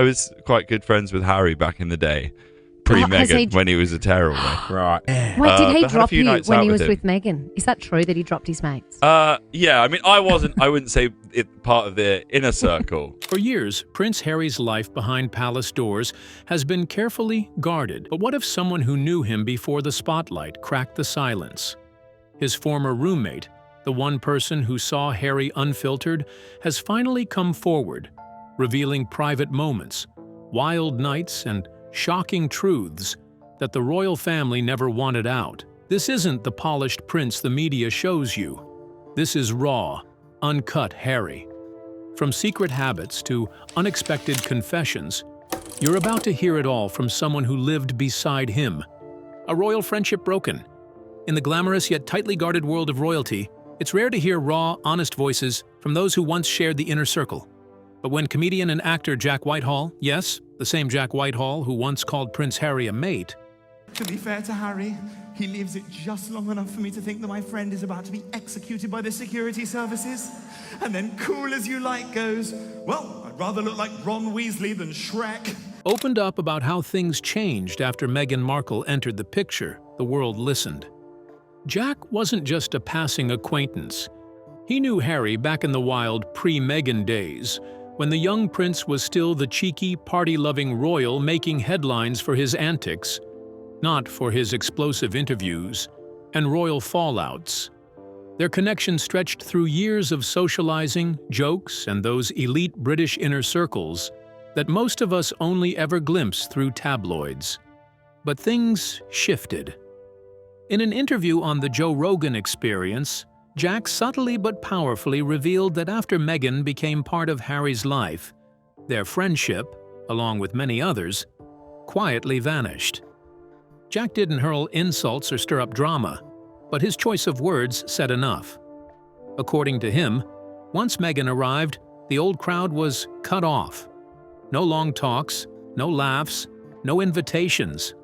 I was quite good friends with Harry back in the day, Has he- pre-Meghan, when he was a terrible. Right. Wait, did he but had a drop few you nights when out he with was him. with Meghan? Is that true that he dropped his mates? Yeah, I mean, I wouldn't say it part of the inner circle. For years, Prince Harry's life behind palace doors has been carefully guarded. But what if someone who knew him before the spotlight cracked the silence? His former roommate, the one person who saw Harry unfiltered, has finally come forward, revealing private moments, wild nights, and shocking truths that the royal family never wanted out. This isn't the polished prince the media shows you. This is raw, uncut Harry. From secret habits to unexpected confessions, you're about to hear it all from someone who lived beside him. A royal friendship broken. In the glamorous yet tightly guarded world of royalty, it's rare to hear raw, honest voices from those who once shared the inner circle. But when comedian and actor Jack Whitehall, yes, the same Jack Whitehall who once called Prince Harry a mate, To be fair to Harry, he leaves it just long enough for me to think that my friend is about to be executed by the security services. And then cool as you like goes, well, I'd rather look like Ron Weasley than Shrek. opened up about how things changed after Meghan Markle entered the picture. The world listened. Jack wasn't just a passing acquaintance. He knew Harry back in the wild pre-Meghan days, when the young prince was still the cheeky, party-loving royal making headlines for his antics, not for his explosive interviews and royal fallouts. Their connection stretched through years of socializing, jokes, and those elite British inner circles that most of us only ever glimpse through tabloids. But things shifted. In an interview on the Joe Rogan Experience, Jack subtly but powerfully revealed that after Meghan became part of Harry's life, their friendship, along with many others, quietly vanished. Jack didn't hurl insults or stir up drama, but his choice of words said enough. According to him, once Meghan arrived, the old crowd was cut off. No long talks, no laughs, no invitations.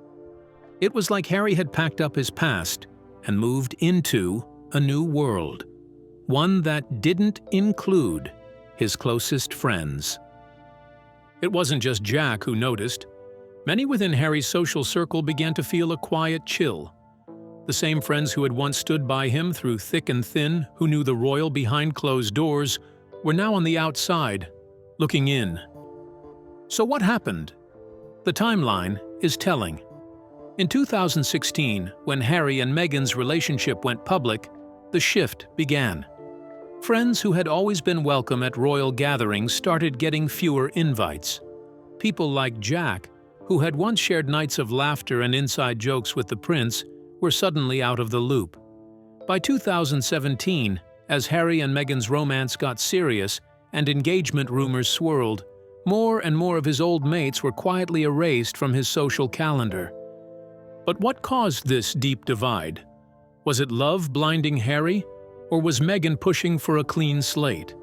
It was like Harry had packed up his past and moved into a new world, one that didn't include his closest friends. It wasn't just Jack who noticed. Many within Harry's social circle began to feel a quiet chill. The same friends who had once stood by him through thick and thin, who knew the royal behind closed doors, were now on the outside, looking in. So what happened? The timeline is telling. In 2016, when Harry and Meghan's relationship went public, the shift began. Friends who had always been welcome at royal gatherings started getting fewer invites. People like Jack, who had once shared nights of laughter and inside jokes with the prince, were suddenly out of the loop. By 2017, as Harry and Meghan's romance got serious and engagement rumors swirled, more and more of his old mates were quietly erased from his social calendar. But what caused this deep divide? Was it love blinding Harry, or was Meghan pushing for a clean slate?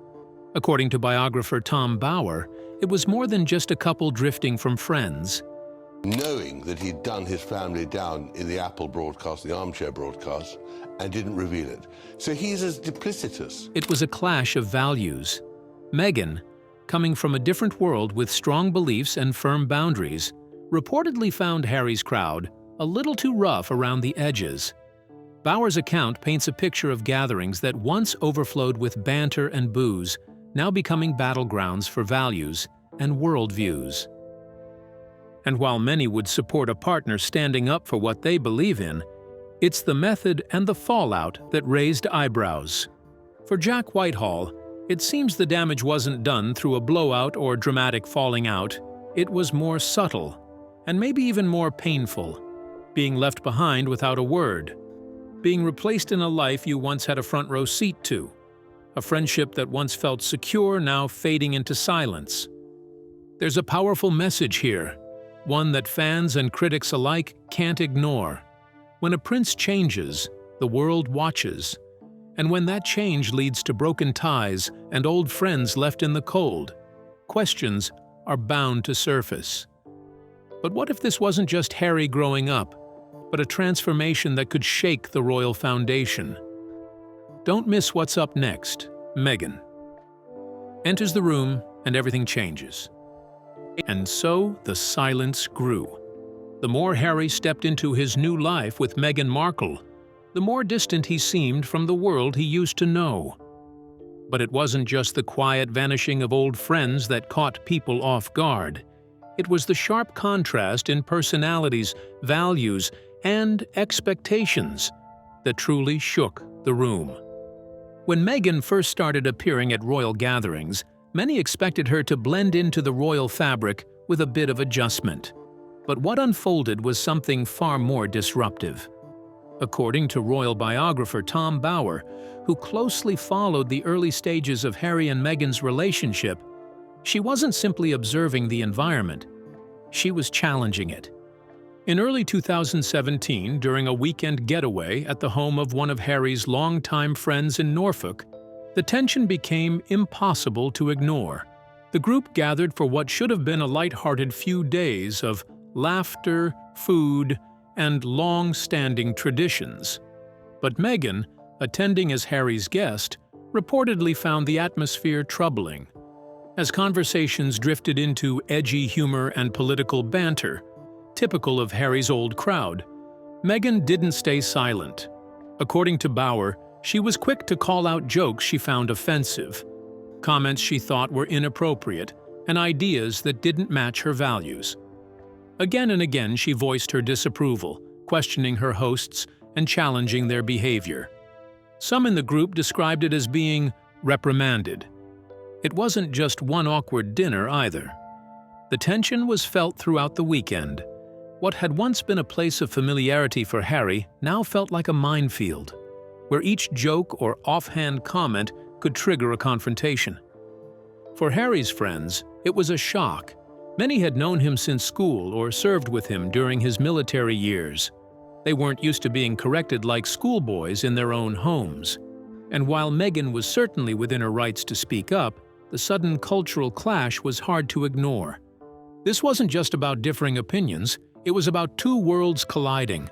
According to biographer Tom Bauer, it was more than just a couple drifting from friends. Knowing that he'd done his family down in the Apple broadcast, the armchair broadcast, and didn't reveal it. So he's as duplicitous. It was a clash of values. Meghan, coming from a different world with strong beliefs and firm boundaries, reportedly found Harry's crowd a little too rough around the edges. Bauer's account paints a picture of gatherings that once overflowed with banter and booze, now becoming battlegrounds for values and worldviews. And while many would support a partner standing up for what they believe in, it's the method and the fallout that raised eyebrows. For Jack Whitehall, it seems the damage wasn't done through a blowout or dramatic falling out. It was more subtle, and maybe even more painful. Being left behind without a word. Being replaced in a life you once had a front row seat to. A friendship that once felt secure now fading into silence. There's a powerful message here, one that fans and critics alike can't ignore. When a prince changes, the world watches. And when that change leads to broken ties and old friends left in the cold, questions are bound to surface. But what if this wasn't just Harry growing up, but a transformation that could shake the royal foundation? Don't miss what's up next. Meghan enters the room and everything changes. And so the silence grew. The more Harry stepped into his new life with Meghan Markle, the more distant he seemed from the world he used to know. But it wasn't just the quiet vanishing of old friends that caught people off guard. It was the sharp contrast in personalities, values, and expectations that truly shook the room. When Meghan first started appearing at royal gatherings, many expected her to blend into the royal fabric with a bit of adjustment. But what unfolded was something far more disruptive. According to royal biographer Tom Bower, who closely followed the early stages of Harry and Meghan's relationship, she wasn't simply observing the environment, she was challenging it. In early 2017, during a weekend getaway at the home of one of Harry's longtime friends in Norfolk, the tension became impossible to ignore. The group gathered for what should have been a light-hearted few days of laughter, food, and long-standing traditions. But Meghan, attending as Harry's guest, reportedly found the atmosphere troubling. As conversations drifted into edgy humor and political banter, typical of Harry's old crowd, Meghan didn't stay silent. According to Bower, she was quick to call out jokes she found offensive, comments she thought were inappropriate, and ideas that didn't match her values. Again and again she voiced her disapproval, questioning her hosts and challenging their behavior. Some in the group described it as being reprimanded. It wasn't just one awkward dinner either. The tension was felt throughout the weekend. What had once been a place of familiarity for Harry now felt like a minefield, where each joke or offhand comment could trigger a confrontation. For Harry's friends, it was a shock. Many had known him since school or served with him during his military years. They weren't used to being corrected like schoolboys in their own homes. And while Meghan was certainly within her rights to speak up, the sudden cultural clash was hard to ignore. This wasn't just about differing opinions, it was about two worlds colliding.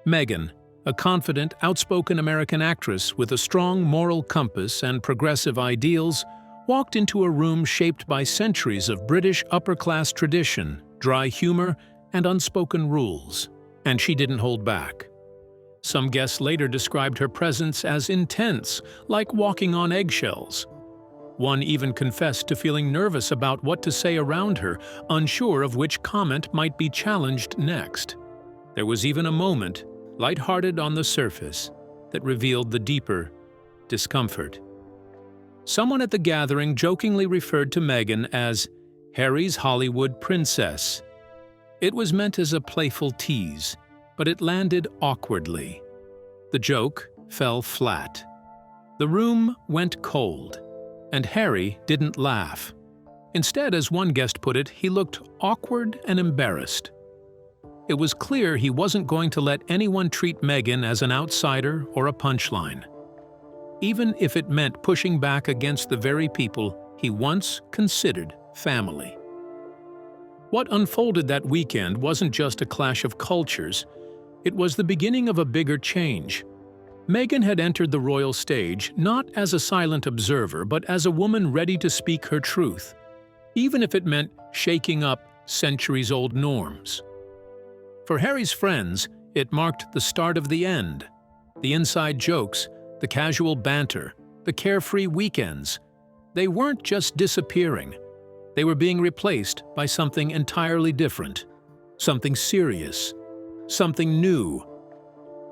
Meghan, a confident, outspoken American actress with a strong moral compass and progressive ideals, walked into a room shaped by centuries of British upper-class tradition, dry humor, and unspoken rules. And she didn't hold back. Some guests later described her presence as intense, like walking on eggshells. One even confessed to feeling nervous about what to say around her, unsure of which comment might be challenged next. There was even a moment, lighthearted on the surface, that revealed the deeper discomfort. Someone at the gathering jokingly referred to Meghan as Harry's Hollywood princess. It was meant as a playful tease, but it landed awkwardly. The joke fell flat. The room went cold, and Harry didn't laugh. Instead, as one guest put it, he looked awkward and embarrassed. It was clear he wasn't going to let anyone treat Meghan as an outsider or a punchline, even if it meant pushing back against the very people he once considered family. What unfolded that weekend wasn't just a clash of cultures, it was the beginning of a bigger change. Meghan had entered the royal stage not as a silent observer, but as a woman ready to speak her truth, even if it meant shaking up centuries-old norms. For Harry's friends, it marked the start of the end. The inside jokes, the casual banter, the carefree weekends, they weren't just disappearing. They were being replaced by something entirely different, something serious, something new.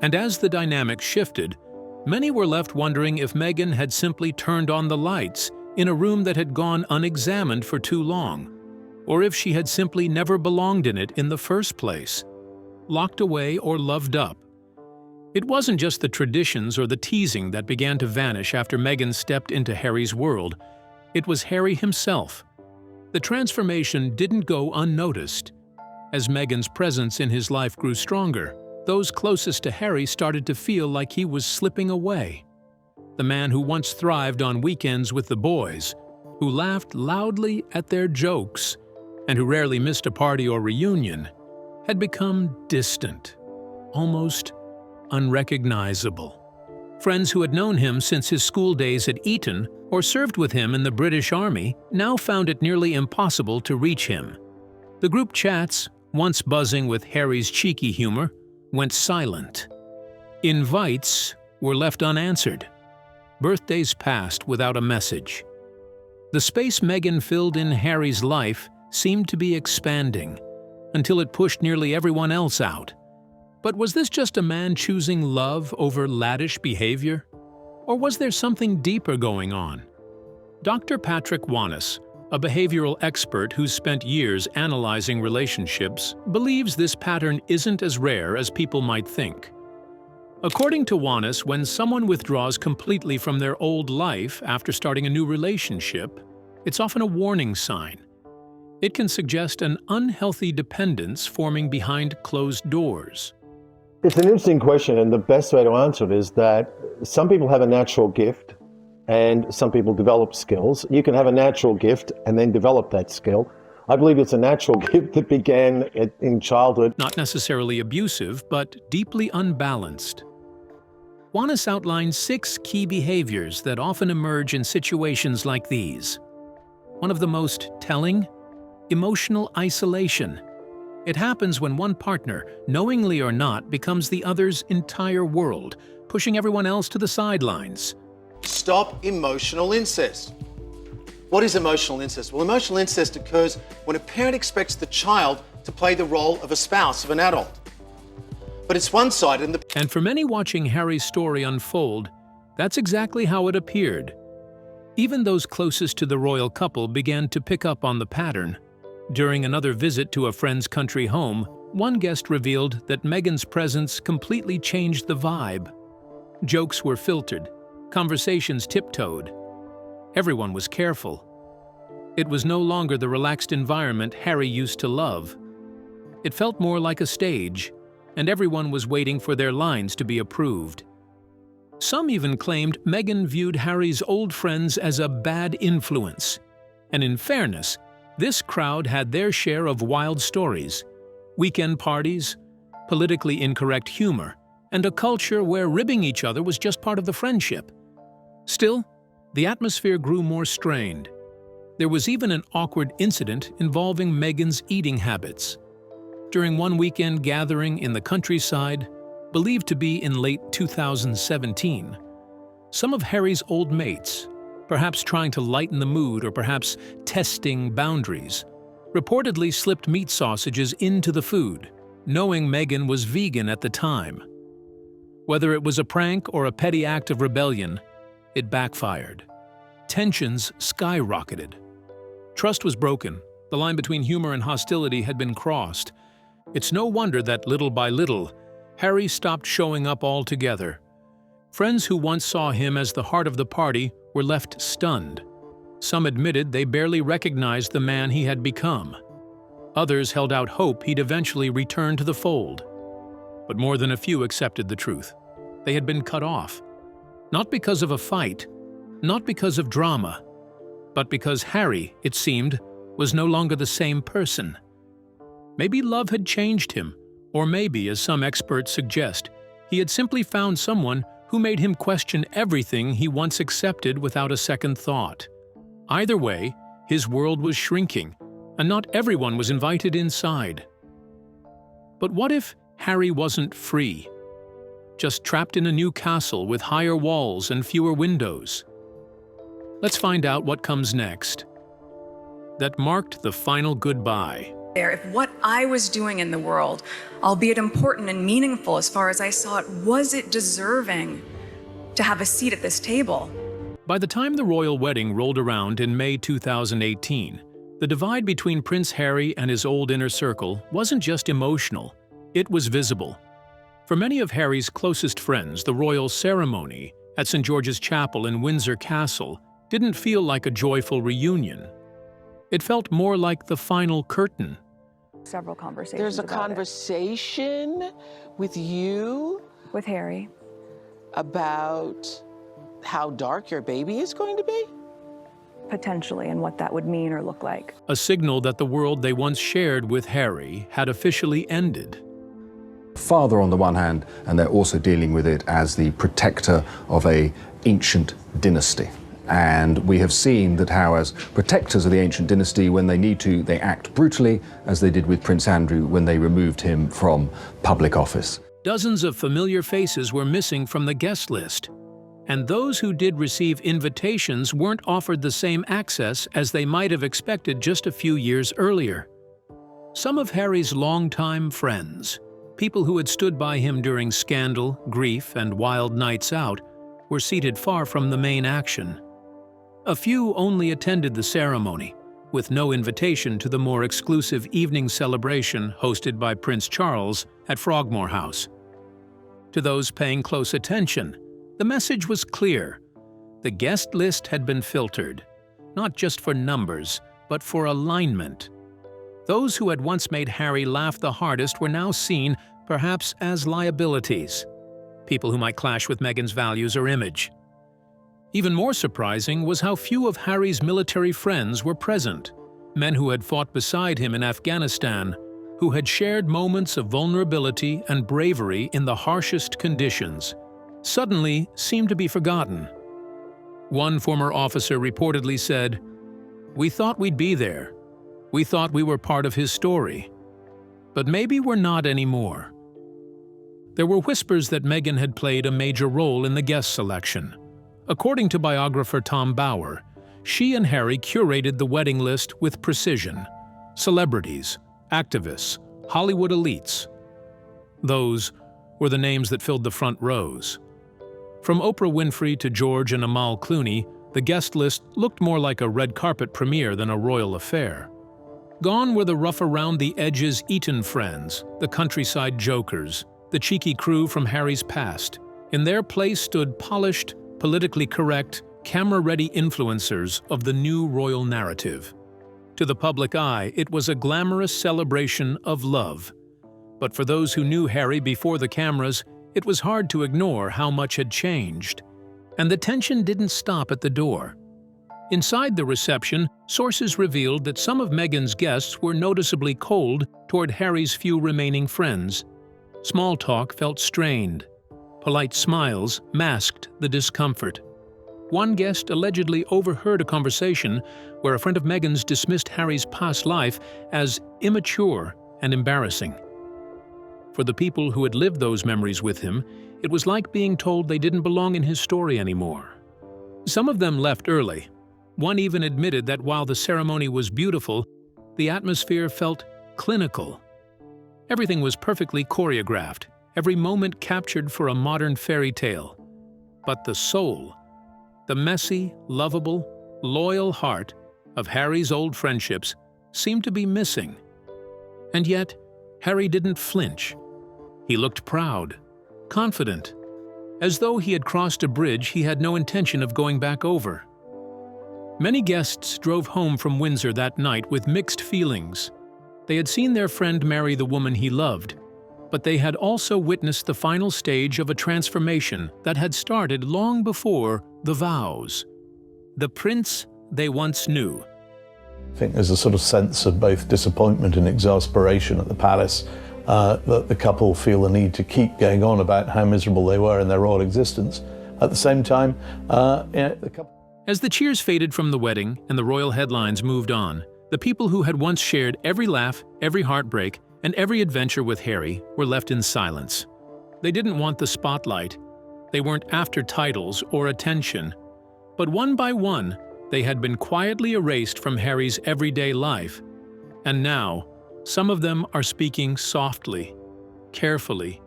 And as the dynamic shifted, many were left wondering if Meghan had simply turned on the lights in a room that had gone unexamined for too long, or if she had simply never belonged in it in the first place, locked away or loved up. It wasn't just the traditions or the teasing that began to vanish after Meghan stepped into Harry's world. It was Harry himself. The transformation didn't go unnoticed. As Meghan's presence in his life grew stronger, those closest to Harry started to feel like he was slipping away. The man who once thrived on weekends with the boys, who laughed loudly at their jokes, and who rarely missed a party or reunion, had become distant, almost unrecognizable. Friends who had known him since his school days at Eton or served with him in the British Army now found it nearly impossible to reach him. The group chats, once buzzing with Harry's cheeky humor, went silent. Invites were left unanswered. Birthdays passed without a message. The space Meghan filled in Harry's life seemed to be expanding, until it pushed nearly everyone else out. But was this just a man choosing love over laddish behavior? Or was there something deeper going on? Dr. Patrick Wanis, a behavioral expert who's spent years analyzing relationships, believes this pattern isn't as rare as people might think. According to Wanis, when someone withdraws completely from their old life after starting a new relationship, it's often a warning sign. It can suggest an unhealthy dependence forming behind closed doors. It's an interesting question, and the best way to answer it is that some people have a natural gift and some people develop skills. You can have a natural gift and then develop that skill. I believe it's a natural gift that began in childhood. Not necessarily abusive, but deeply unbalanced. Wanis outlines 6 key behaviors that often emerge in situations like these. One of the most telling: emotional isolation. It happens when one partner, knowingly or not, becomes the other's entire world, pushing everyone else to the sidelines. Stop emotional incest. What is emotional incest? Well, emotional incest occurs when a parent expects the child to play the role of a spouse, of an adult. But it's one-sided. And for many watching Harry's story unfold, that's exactly how it appeared. Even those closest to the royal couple began to pick up on the pattern. During another visit to a friend's country home, one guest revealed that Meghan's presence completely changed the vibe. Jokes were filtered, conversations tiptoed. Everyone was careful. It was no longer the relaxed environment Harry used to love. It felt more like a stage, and everyone was waiting for their lines to be approved. Some even claimed Meghan viewed Harry's old friends as a bad influence. And in fairness, this crowd had their share of wild stories, weekend parties, politically incorrect humor, and a culture where ribbing each other was just part of the friendship. Still, the atmosphere grew more strained. There was even an awkward incident involving Meghan's eating habits. During one weekend gathering in the countryside, believed to be in late 2017, some of Harry's old mates, perhaps trying to lighten the mood or perhaps testing boundaries, reportedly slipped meat sausages into the food, knowing Meghan was vegan at the time. Whether it was a prank or a petty act of rebellion, it backfired. Tensions skyrocketed. Trust was broken. The line between humor and hostility had been crossed. It's no wonder that little by little, Harry stopped showing up altogether. Friends who once saw him as the heart of the party were left stunned. Some admitted they barely recognized the man he had become. Others held out hope he'd eventually return to the fold. But more than a few accepted the truth. They had been cut off. Not because of a fight, not because of drama, but because Harry, it seemed, was no longer the same person. Maybe love had changed him, or maybe, as some experts suggest, he had simply found someone who made him question everything he once accepted without a second thought. Either way, his world was shrinking, and not everyone was invited inside. But what if Harry wasn't free? Just trapped in a new castle with higher walls and fewer windows? Let's find out what comes next. That marked the final goodbye. If what I was doing in the world, albeit important and meaningful as far as I saw it, was it deserving to have a seat at this table? By the time the royal wedding rolled around in May 2018, the divide between Prince Harry and his old inner circle wasn't just emotional, it was visible. For many of Harry's closest friends, the royal ceremony at St. George's Chapel in Windsor Castle didn't feel like a joyful reunion. It felt more like the final curtain. Several conversations. There's a conversation with you? With Harry. About how dark your baby is going to be? Potentially, and what that would mean or look like. A signal that the world they once shared with Harry had officially ended. Father on the one hand, and they're also dealing with it as the protector of an ancient dynasty. And we have seen that how, as protectors of the ancient dynasty, when they need to, they act brutally, as they did with Prince Andrew when they removed him from public office. Dozens of familiar faces were missing from the guest list, and those who did receive invitations weren't offered the same access as they might have expected just a few years earlier. Some of Harry's longtime friends, people who had stood by him during scandal, grief, and wild nights out, were seated far from the main action. A few only attended the ceremony, with no invitation to the more exclusive evening celebration hosted by Prince Charles at Frogmore House. To those paying close attention, the message was clear. The guest list had been filtered, not just for numbers, but for alignment. Those who had once made Harry laugh the hardest were now seen, perhaps, as liabilities, people who might clash with Meghan's values or image. Even more surprising was how few of Harry's military friends were present, men who had fought beside him in Afghanistan, who had shared moments of vulnerability and bravery in the harshest conditions, suddenly seemed to be forgotten. One former officer reportedly said, "We thought we'd be there. We thought we were part of his story. But maybe we're not anymore." There were whispers that Meghan had played a major role in the guest selection. According to biographer Tom Bauer, she and Harry curated the wedding list with precision. Celebrities, activists, Hollywood elites. Those were the names that filled the front rows. From Oprah Winfrey to George and Amal Clooney, the guest list looked more like a red carpet premiere than a royal affair. Gone were the rough-around-the-edges Eton friends, the countryside jokers, the cheeky crew from Harry's past. In their place stood polished, politically correct, camera-ready influencers of the new royal narrative. To the public eye, it was a glamorous celebration of love. But for those who knew Harry before the cameras, it was hard to ignore how much had changed. And the tension didn't stop at the door. Inside the reception, sources revealed that some of Meghan's guests were noticeably cold toward Harry's few remaining friends. Small talk felt strained. Polite smiles masked the discomfort. One guest allegedly overheard a conversation where a friend of Meghan's dismissed Harry's past life as immature and embarrassing. For the people who had lived those memories with him, it was like being told they didn't belong in his story anymore. Some of them left early. One even admitted that while the ceremony was beautiful, the atmosphere felt clinical. Everything was perfectly choreographed, every moment captured for a modern fairy tale. But the soul, the messy, lovable, loyal heart of Harry's old friendships seemed to be missing. And yet, Harry didn't flinch. He looked proud, confident, as though he had crossed a bridge he had no intention of going back over. Many guests drove home from Windsor that night with mixed feelings. They had seen their friend marry the woman he loved, but they had also witnessed the final stage of a transformation that had started long before the vows. The prince they once knew. I think there's a sort of sense of both disappointment and exasperation at the palace that the couple feel the need to keep going on about how miserable they were in their royal existence. At the same time, the couple... As the cheers faded from the wedding and the royal headlines moved on, the people who had once shared every laugh, every heartbreak, and every adventure with Harry were left in silence. They didn't want the spotlight. They weren't after titles or attention. But one by one, they had been quietly erased from Harry's everyday life. And now, some of them are speaking softly, carefully,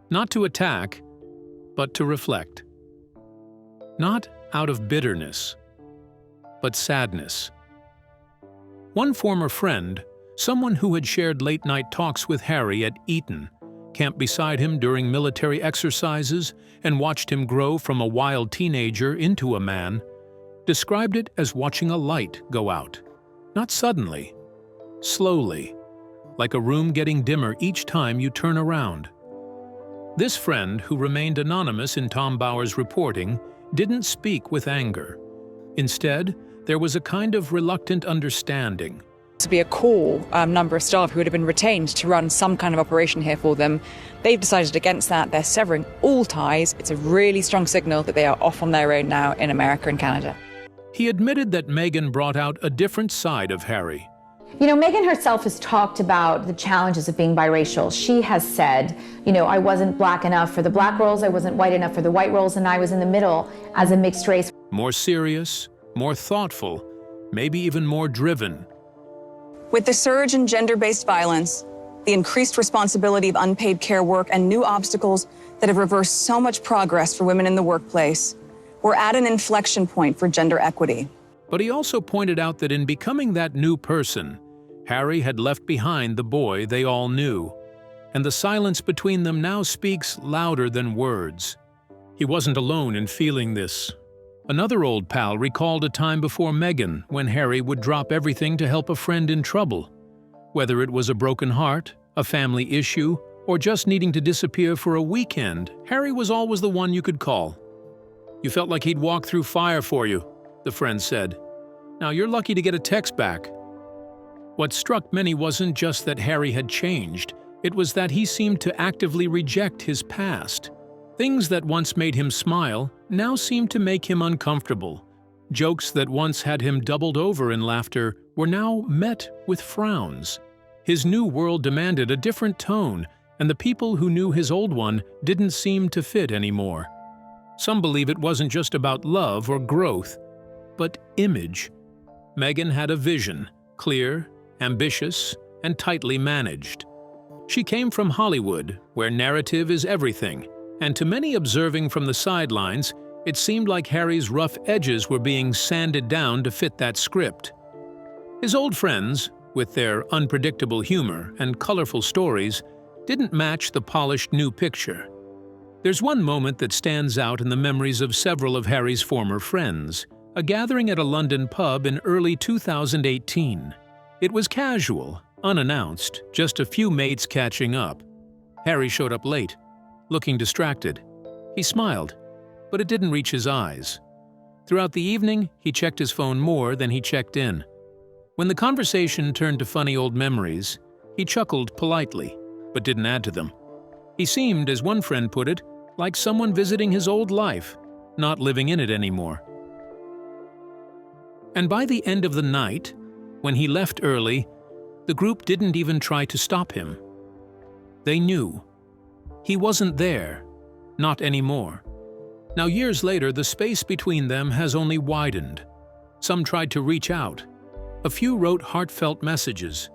not to attack, but to reflect. Not out of bitterness, but sadness. One former friend, someone who had shared late-night talks with Harry at Eton, camped beside him during military exercises and watched him grow from a wild teenager into a man, described it as watching a light go out. Not suddenly, slowly, like a room getting dimmer each time you turn around. This friend, who remained anonymous in Tom Bauer's reporting, didn't speak with anger. Instead, there was a kind of reluctant understanding. To be a core number of staff who would have been retained to run some kind of operation here for them. They've decided against that. They're severing all ties. It's a really strong signal that they are off on their own now in America and Canada. He admitted that Meghan brought out a different side of Harry. You know, Meghan herself has talked about the challenges of being biracial. She has said, you know, I wasn't black enough for the black roles, I wasn't white enough for the white roles, and I was in the middle as a mixed race. More serious, more thoughtful, maybe even more driven. With the surge in gender-based violence, the increased responsibility of unpaid care work, and new obstacles that have reversed so much progress for women in the workplace, we're at an inflection point for gender equity. But he also pointed out that in becoming that new person, Harry had left behind the boy they all knew, and the silence between them now speaks louder than words. He wasn't alone in feeling this. Another old pal recalled a time before Meghan when Harry would drop everything to help a friend in trouble. Whether it was a broken heart, a family issue, or just needing to disappear for a weekend, Harry was always the one you could call. You felt like he'd walk through fire for you, the friend said. Now you're lucky to get a text back. What struck many wasn't just that Harry had changed, it was that he seemed to actively reject his past. Things that once made him smile now seemed to make him uncomfortable. Jokes that once had him doubled over in laughter were now met with frowns. His new world demanded a different tone, and the people who knew his old one didn't seem to fit anymore. Some believe it wasn't just about love or growth, but image. Meghan had a vision, clear, ambitious, and tightly managed. She came from Hollywood, where narrative is everything, and to many observing from the sidelines, it seemed like Harry's rough edges were being sanded down to fit that script. His old friends, with their unpredictable humor and colorful stories, didn't match the polished new picture. There's one moment that stands out in the memories of several of Harry's former friends, a gathering at a London pub in early 2018. It was casual, unannounced, just a few mates catching up. Harry showed up late, looking distracted. He smiled, but it didn't reach his eyes. Throughout the evening, he checked his phone more than he checked in. When the conversation turned to funny old memories, he chuckled politely, but didn't add to them. He seemed, as one friend put it, like someone visiting his old life, not living in it anymore. And by the end of the night, when he left early, the group didn't even try to stop him. They knew. He wasn't there, not anymore. Now, years later, the space between them has only widened. Some tried to reach out. A few wrote heartfelt messages,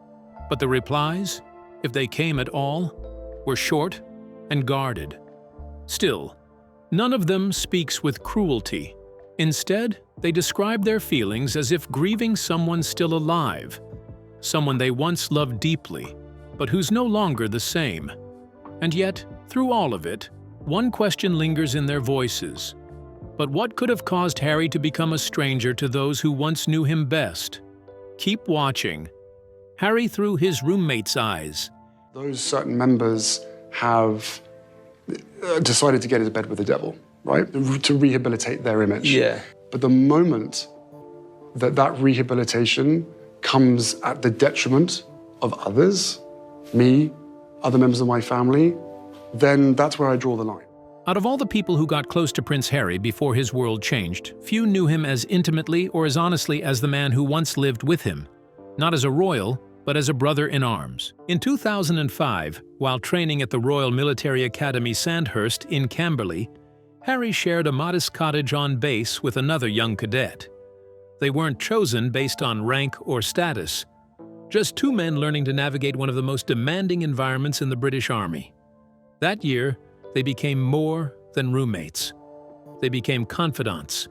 but the replies, if they came at all, were short and guarded. Still, none of them speaks with cruelty. Instead, they describe their feelings as if grieving someone still alive, someone they once loved deeply, but who's no longer the same. And yet, through all of it, one question lingers in their voices. But what could have caused Harry to become a stranger to those who once knew him best? Keep watching. Harry through his roommate's eyes. Those certain members have decided to get into bed with the devil, right? To rehabilitate their image. Yeah. But the moment that that rehabilitation comes at the detriment of others, me, other members of my family, then that's where I draw the line. Out of all the people who got close to Prince Harry before his world changed, few knew him as intimately or as honestly as the man who once lived with him. Not as a royal, but as a brother in arms. In 2005, while training at the Royal Military Academy Sandhurst in Camberley, Harry shared a modest cottage on base with another young cadet. They weren't chosen based on rank or status, just two men learning to navigate one of the most demanding environments in the British Army. That year, they became more than roommates. They became confidants.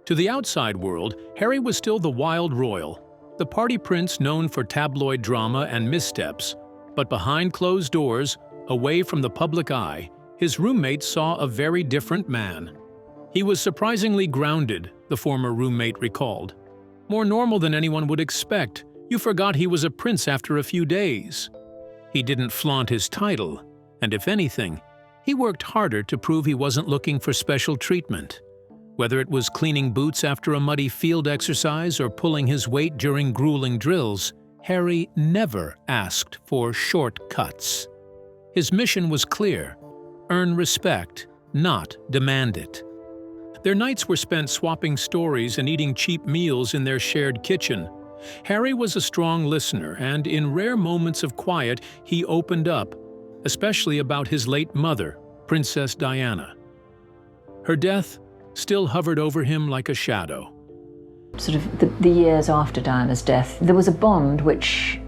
To the outside world, Harry was still the wild royal, the party prince known for tabloid drama and missteps. But behind closed doors, away from the public eye, his roommates saw a very different man. He was surprisingly grounded, the former roommate recalled. More normal than anyone would expect. You forgot he was a prince after a few days. He didn't flaunt his title, and if anything, he worked harder to prove he wasn't looking for special treatment. Whether it was cleaning boots after a muddy field exercise or pulling his weight during grueling drills, Harry never asked for shortcuts. His mission was clear: earn respect, not demand it. Their nights were spent swapping stories and eating cheap meals in their shared kitchen. Harry was a strong listener, and in rare moments of quiet, he opened up, especially about his late mother, Princess Diana. Her death still hovered over him like a shadow. Sort of the years after Diana's death, there was a bond which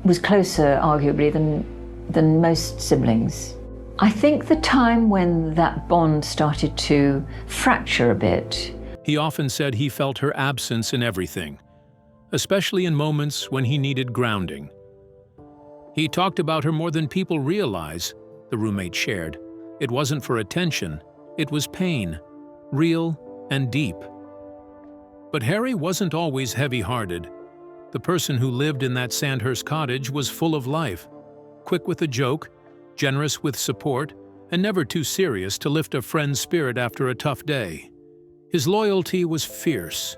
was closer, arguably, than most siblings. I think the time when that bond started to fracture a bit. He often said he felt her absence in everything, especially in moments when he needed grounding. He talked about her more than people realize, the roommate shared. It wasn't for attention, it was pain, real and deep. But Harry wasn't always heavy-hearted. The person who lived in that Sandhurst cottage was full of life, quick with a joke, generous with support, and never too serious to lift a friend's spirit after a tough day. His loyalty was fierce.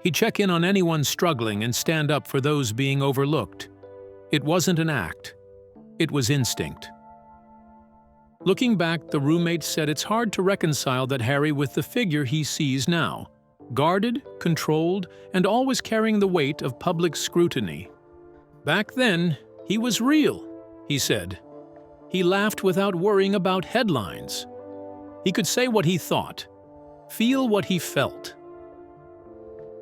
He'd check in on anyone struggling and stand up for those being overlooked. It wasn't an act. It was instinct. Looking back, the roommate said it's hard to reconcile that Harry with the figure he sees now, guarded, controlled, and always carrying the weight of public scrutiny. Back then, he was real, he said. He laughed without worrying about headlines. He could say what he thought, feel what he felt.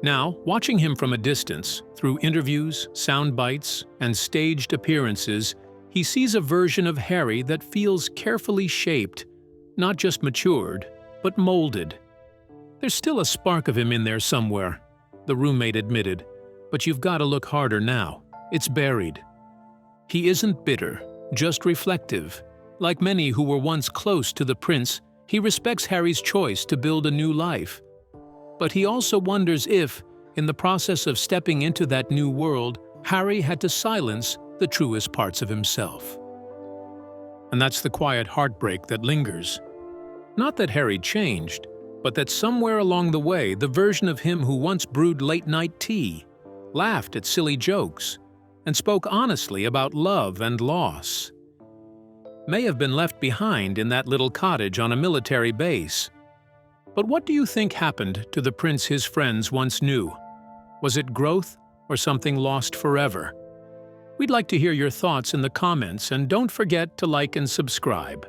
Now, watching him from a distance, through interviews, sound bites, and staged appearances, he sees a version of Harry that feels carefully shaped, not just matured, but molded. There's still a spark of him in there somewhere, the roommate admitted, but you've got to look harder now. It's buried. He isn't bitter, just reflective. Like many who were once close to the prince, he respects Harry's choice to build a new life. But he also wonders if, in the process of stepping into that new world, Harry had to silence the truest parts of himself. And that's the quiet heartbreak that lingers. Not that Harry changed, but that somewhere along the way, the version of him who once brewed late-night tea, laughed at silly jokes, and spoke honestly about love and loss, may have been left behind in that little cottage on a military base. But what do you think happened to the prince his friends once knew? Was it growth or something lost forever? We'd like to hear your thoughts in the comments, and don't forget to like and subscribe.